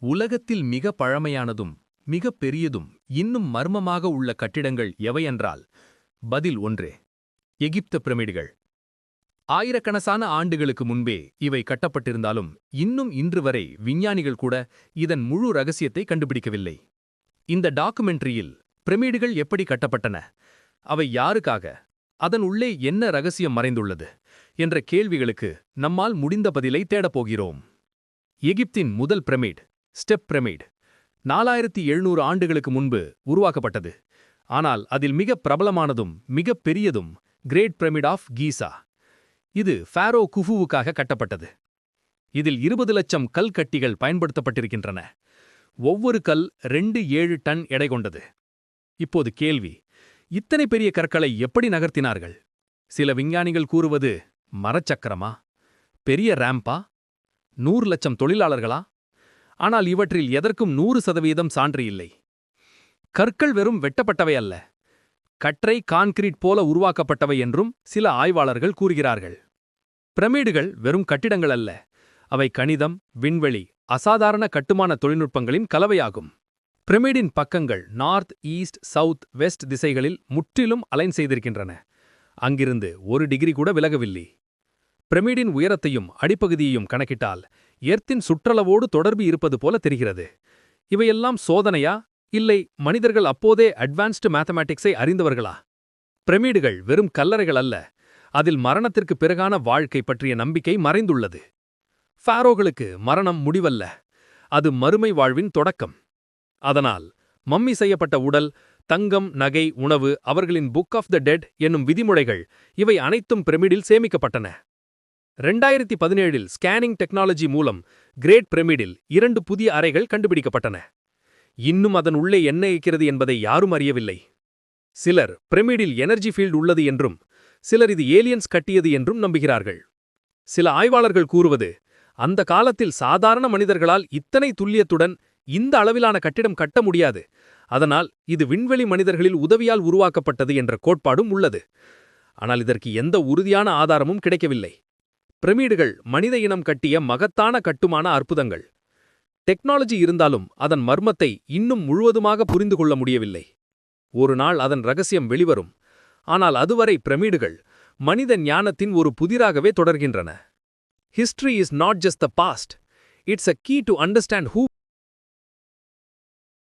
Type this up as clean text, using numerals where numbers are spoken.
உலகத்தில் மிக பழமையானதும் மிக பெரியதும் இன்னும் மர்மமாக உள்ள கட்டிடங்கள் எவையென்றால் பதில் ஒன்றே எகிப்த பிரமிடுகள். ஆயிரக்கணக்கான ஆண்டுகளுக்கு முன்பே இவை கட்டப்பட்டிருந்தாலும் இன்னும் இன்று வரை விஞ்ஞானிகள் கூட இதன் முழு ரகசியத்தை கண்டுபிடிக்கவில்லை. இந்த டாக்குமெண்ட்ரியில் பிரமிடுகள் எப்படி கட்டப்பட்டன, அவை யாருக்காக, அதன் உள்ளே என்ன ரகசியம் மறைந்துள்ளது என்ற கேள்விகளுக்கு நம்மால் முடிந்த பதிலை தேடப்போகிறோம். எகிப்தின் முதல் பிரமிட், ஸ்டெப் பிரமிட், 4700 ஆண்டுகளுக்கு முன்பு உருவாக்கப்பட்டது. ஆனால் அதில் மிக பிரபலமானதும் மிக பெரியதும் கிரேட் பிரமிட் ஆஃப் கீசா. இது ஃபாரோ குஃபுவுக்காக கட்டப்பட்டது. இதில் 20 லட்சம் கல் கட்டிகள் பயன்படுத்தப்பட்டிருக்கின்றன. ஒவ்வொரு கல் 2.7 டன் எடை கொண்டது. இப்போது கேள்வி, இத்தனை பெரிய கற்களை எப்படி நகர்த்தினார்கள்? சில விஞ்ஞானிகள் கூறுவது மரச்சக்கரமா, பெரிய ரேம்பா, 100 லட்சம் தொழிலாளர்களா? ஆனால் இவற்றில் எதற்கும் 100% சான்று இல்லை. கற்கள் வெறும் வெட்டப்பட்டவை அல்ல, கற்றை கான்கிரீட் போல உருவாக்கப்பட்டவை என்றும் சில ஆய்வாளர்கள் கூறுகிறார்கள். பிரமிடுகள் வெறும் கட்டிடங்கள் அல்ல, அவை கணிதம், விண்வெளி, அசாதாரண கட்டுமான தொழில்நுட்பங்களின் கலவையாகும். பிரமிடின் பக்கங்கள் நார்த், ஈஸ்ட், சவுத், வெஸ்ட் திசைகளில் முற்றிலும் அலைன் செய்திருக்கின்றன. அங்கிருந்து 1 டிகிரி கூட விலகவில்லை. பிரமிடின் உயரத்தையும் அடிப்பகுதியையும் கணக்கிட்டால் எர்த்தின் சுற்றளவோடு தொடர்பு இருப்பது போல தெரிகிறது. இவையெல்லாம் சோதனையா, இல்லை மனிதர்கள் அப்போதே அட்வான்ஸ்டு மேத்தமேட்டிக்ஸை அறிந்தவர்களா? பிரமிடுகள் வெறும் கல்லறைகள் அல்ல, அதில் மரணத்திற்கு பிறகான வாழ்க்கை பற்றிய நம்பிக்கை மறைந்துள்ளது. ஃபாரோகளுக்கு மரணம் முடிவல்ல, அது மறுமை வாழ்வின் தொடக்கம். அதனால் மம்மி செய்யப்பட்ட உடல், தங்கம், நகை, உணவு, அவர்களின் புக் ஆஃப் த டெட் என்னும் விதிமுறைகள், இவை அனைத்தும் பிரமிடில் சேமிக்கப்பட்டன. 2017இல் ஸ்கேனிங் டெக்னாலஜி மூலம் கிரேட் பிரமிடில் 2 புதிய அறைகள் கண்டுபிடிக்கப்பட்டன. இன்னும் அதன் உள்ளே என்ன இருக்கிறது என்பதை யாரும் அறியவில்லை. சிலர் பிரமிடில் எனர்ஜி ஃபீல்ட் உள்ளது என்றும், சிலர் இது ஏலியன்ஸ் கட்டியது என்றும் நம்புகிறார்கள். சில ஆய்வாளர்கள் கூறுவது, அந்த காலத்தில் சாதாரண மனிதர்களால் இத்தனை துல்லியத்துடன் இந்த அளவிலான கட்டிடம் கட்ட முடியாது, அதனால் இது விண்வெளி மனிதர்களில் உதவியால் உருவாக்கப்பட்டது என்ற கோட்பாடும் உள்ளது. ஆனால் இதற்கு எந்த உறுதியான ஆதாரமும் கிடைக்கவில்லை. பிரமிடுகள் மனித இனம் கட்டிய மகத்தான கட்டுமான அற்புதங்கள். டெக்னாலஜி இருந்தாலும் அதன் மர்மத்தை இன்னும் முழுவதுமாக புரிந்து கொள்ள முடியவில்லை. ஒரு நாள் அதன் ரகசியம் வெளிவரும். ஆனால் அதுவரை பிரமிடுகள் மனித ஞானத்தின் ஒரு புதிராகவே தொடர்கின்றன. History is not just the past, it's a key to understand who